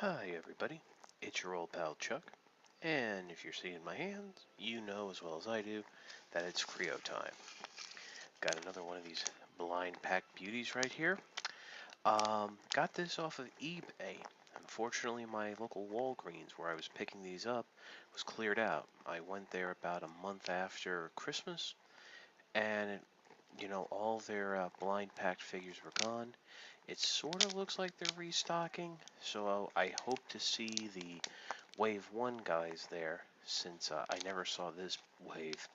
Hi everybody, it's your old pal Chuck, and if you're seeing my hands, you know as well as I do that it's Kreo time. Got another one of these blind pack beauties right here. Got this off of eBay. Unfortunately, my local Walgreens where I was picking these up was cleared out. I went there about a month after Christmas, and all their blind packed figures were gone. It sort of looks like they're restocking, so I hope to see the Wave 1 guys there, since I never saw this wave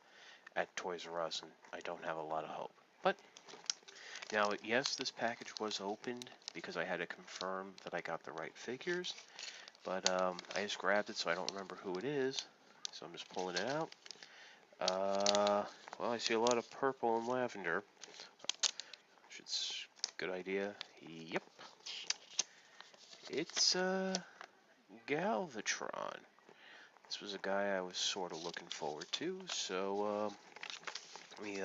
at Toys R Us, and I don't have a lot of hope. But now, yes, this package was opened because I had to confirm that I got the right figures, but I just grabbed it so I don't remember who it is, so I'm just pulling it out. Well, I see a lot of purple and lavender. It's a good idea. Yep. It's Galvatron. This was a guy I was sort of looking forward to, so let me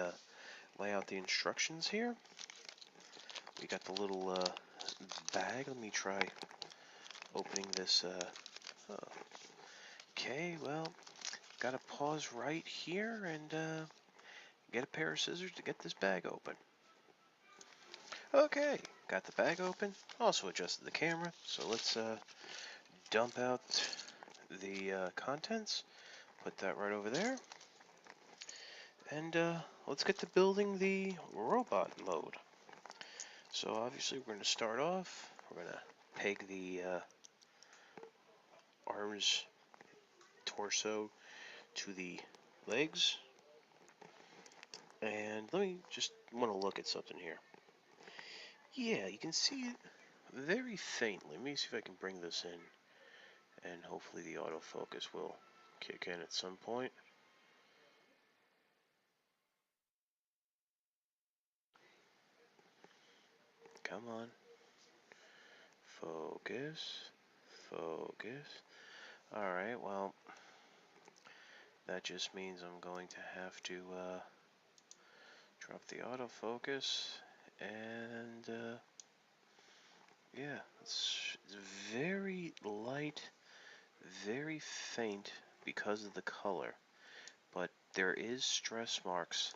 lay out the instructions here. We got the little bag. Let me try opening this. Okay, well, gotta pause right here and get a pair of scissors to get this bag open. Okay, got the bag open. Also adjusted the camera, so let's dump out the contents. Put that right over there. And let's get to building the robot mode. So obviously we're going to start off. We're going to peg the arms, torso to the legs. And let me just want to look at something here. Yeah, you can see it very faintly. Let me see if I can bring this in. And hopefully the autofocus will kick in at some point. Come on. Focus. Focus. Alright, well, that just means I'm going to have to drop the autofocus, and yeah, it's very light, very faint because of the color, but there is stress marks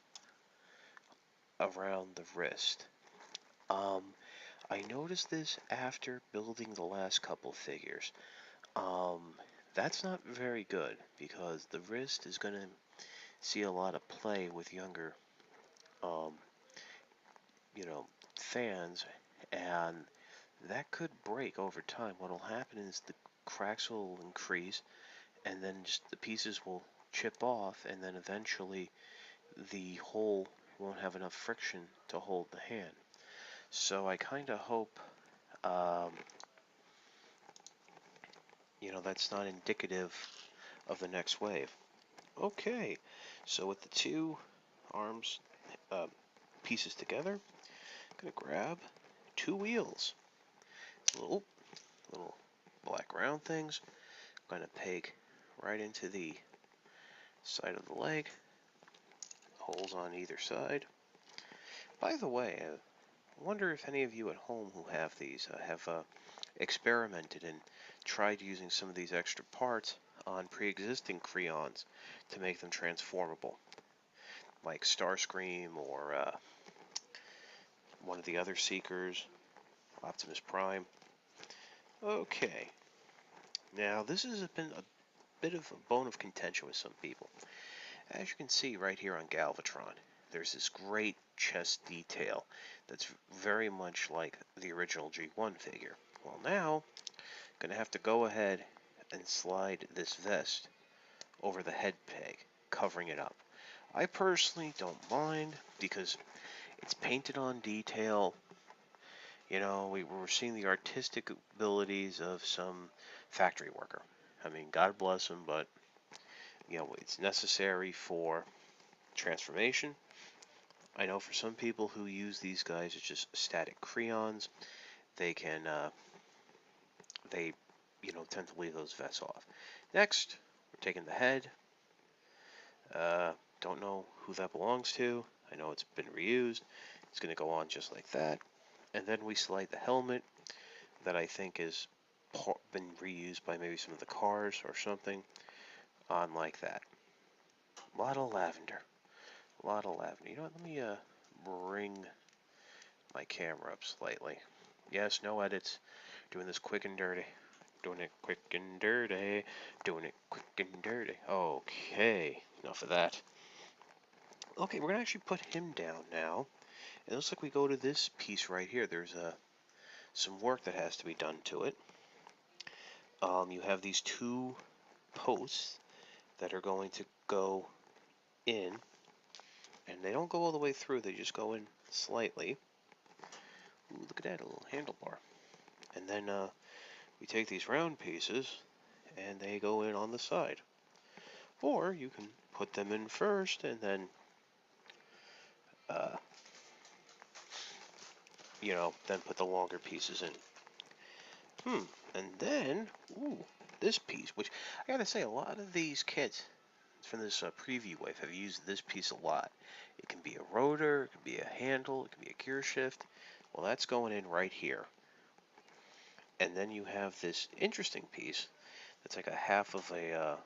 around the wrist. Um, I noticed this after building the last couple figures. Um, that's not very good because the wrist is going to see a lot of play with younger um, fans, and that could break over time. What'll happen is the cracks will increase, and then just the pieces will chip off, and then eventually the hole won't have enough friction to hold the hand. So I kind of hope, um, that's not indicative of the next wave. Okay, so with the two arms uh, pieces together, I'm gonna grab two wheels. Little black round things. I'm going to peg right into the side of the leg, holes on either side. By the way, I wonder if any of you at home who have these have experimented and tried using some of these extra parts on pre-existing Kreons to make them transformable, like Starscream or one of the other Seekers, Optimus Prime. Okay, now this has been a bit of a bone of contention with some people. As you can see right here on Galvatron, there's this great chest detail that's very much like the original G1 figure. Well, now, I'm going to have to go ahead and slide this vest over the head peg, covering it up. I personally don't mind because it's painted on detail. We're seeing the artistic abilities of some factory worker. I mean, God bless him, but it's necessary for transformation. I know for some people who use these guys as just static Kreons, they can, they, tend to leave those vests off. Next, we're taking the head. Don't know who that belongs to. I know it's been reused. It's going to go on just like that. And then we slide the helmet that I think is been reused by maybe some of the cars or something on like that. A lot of lavender. A lot of lavender. You know what? Let me bring my camera up slightly. Yes, no edits. Doing this quick and dirty. Doing it quick and dirty. Doing it quick and dirty. Okay, enough of that. Okay, we're gonna actually put him down now. It looks like we go to this piece right here. There's some work that has to be done to it. You have these two posts that are going to go in, and they don't go all the way through, they just go in slightly. Ooh, look at that, a little handlebar. And then we take these round pieces, and they go in on the side. Or you can put them in first, and then, then put the longer pieces in. And then, ooh, this piece, which I gotta say, a lot of these kits from this preview wave have used this piece a lot. It can be a rotor, it can be a handle, it can be a gear shift. Well, that's going in right here. And then you have this interesting piece that's like a half of a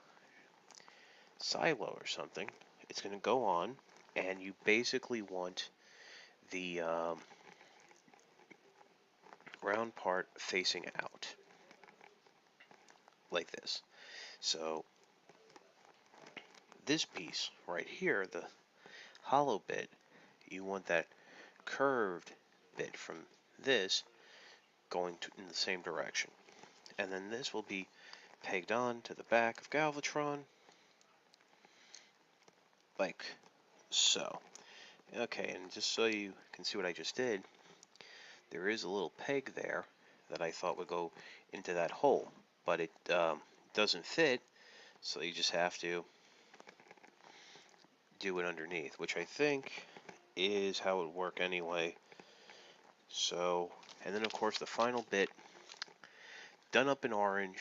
silo or something. It's going to go on, and you basically want the round part facing out, like this. So this piece right here, the hollow bit, you want that curved bit from this going in the same direction. And then this will be pegged on to the back of Galvatron, like so. Okay, and just so you can see what I just did, there is a little peg there that I thought would go into that hole, but it doesn't fit, so you just have to do it underneath, which I think is how it would work anyway. So, and then of course the final bit, done up in orange.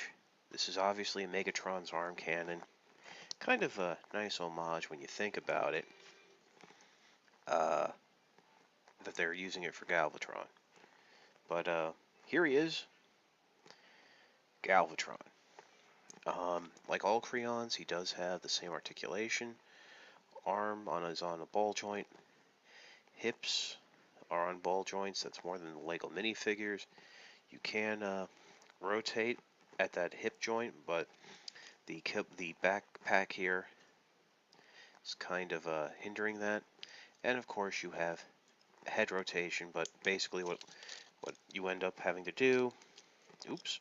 This is obviously Megatron's arm cannon. Kind of a nice homage when you think about it, that they're using it for Galvatron. But here he is, Galvatron. Like all Kreons, he does have the same articulation. Arm is on a ball joint. Hips are on ball joints. That's more than the Lego minifigures. You can rotate at that hip joint, but the backpack here is kind of hindering that. And of course you have head rotation, but basically what you end up having to do, oops,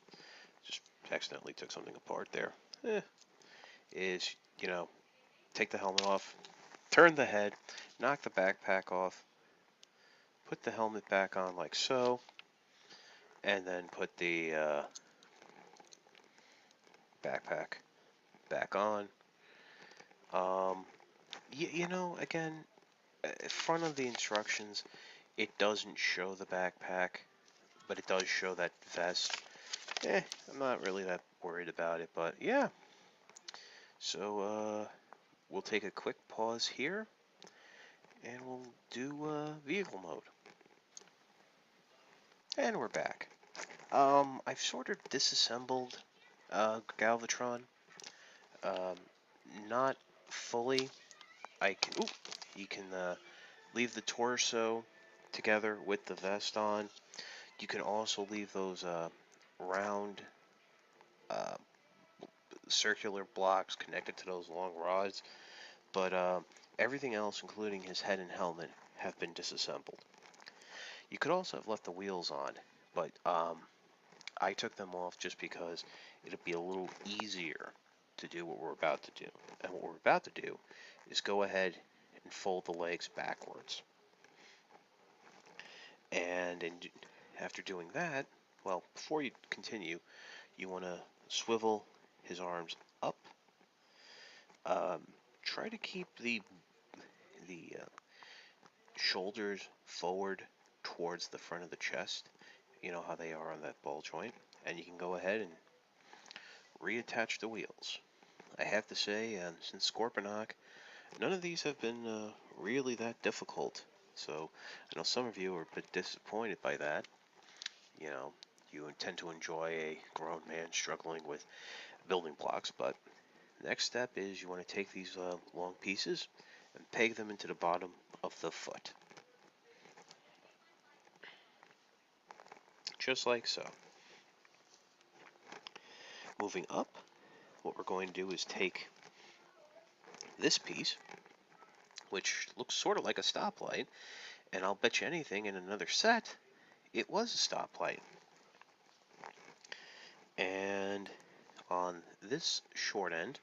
just accidentally took something apart there, is, take the helmet off, turn the head, knock the backpack off, put the helmet back on like so, and then put the backpack back on. Again, in front of the instructions, it doesn't show the backpack, but it does show that vest. I'm not really that worried about it, but yeah. So, we'll take a quick pause here, and we'll do vehicle mode. And we're back. I've sort of disassembled Galvatron. Not fully. You can leave the torso together with the vest on. You can also leave those round circular blocks connected to those long rods, but everything else, including his head and helmet, have been disassembled. You could also have left the wheels on, but I took them off just because it'd be a little easier to do what we're about to do. And what we're about to do is go ahead and fold the legs backwards. And after doing that, well, before you continue, you want to swivel his arms up. Try to keep the shoulders forward towards the front of the chest. You know how they are on that ball joint. And you can go ahead and reattach the wheels. I have to say, since Scorponok, none of these have been really that difficult. So I know some of you are a bit disappointed by that. you tend to enjoy a grown man struggling with building blocks. But next step is you want to take these long pieces and peg them into the bottom of the foot. Just like so. Moving up, what we're going to do is take this piece, which looks sort of like a stoplight, and I'll bet you anything in another set, it was a stoplight. And on this short end,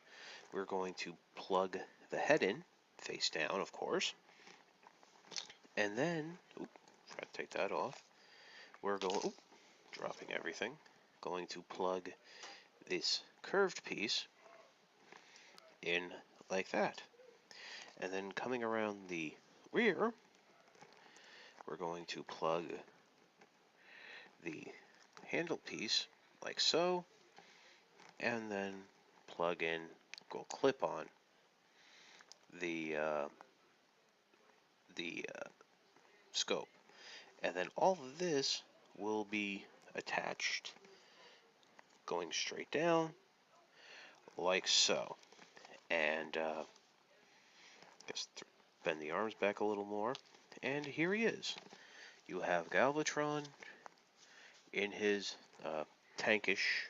we're going to plug the head in, face down, of course. And then, try to take that off. We're going, dropping everything, going to plug this curved piece in like that. And then coming around the rear, we're going to plug the handle piece like so, and then plug in, go clip on the scope. And then all of this will be attached going straight down like so. And just bend the arms back a little more, and here he is. You have Galvatron in his tankish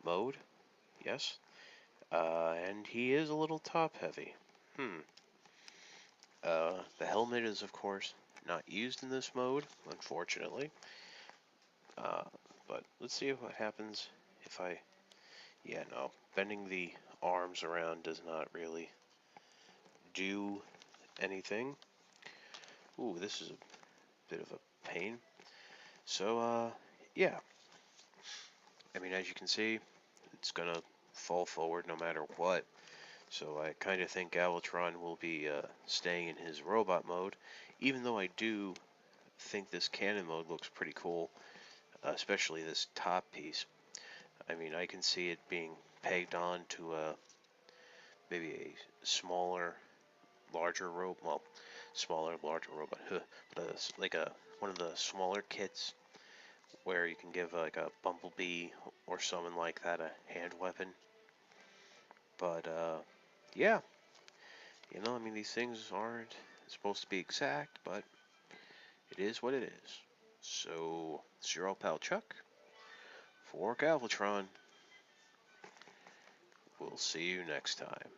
mode, yes, and he is a little top heavy. The helmet is, of course, not used in this mode, unfortunately. But let's see what happens if I... Yeah, no. Bending the arms around does not really do anything. Ooh, this is a bit of a pain. So, yeah. I mean, as you can see, it's gonna fall forward no matter what. So I kind of think Galvatron will be staying in his robot mode, even though I do think this cannon mode looks pretty cool, especially this top piece. I mean, I can see it being pegged on to maybe a smaller, larger robot. Well, smaller, larger robot, but like one of the smaller kits where you can give like a Bumblebee or someone like that a hand weapon. But yeah, I mean, these things aren't supposed to be exact, but it is what it is. So, it's your old pal Chuck for Galvatron. We'll see you next time.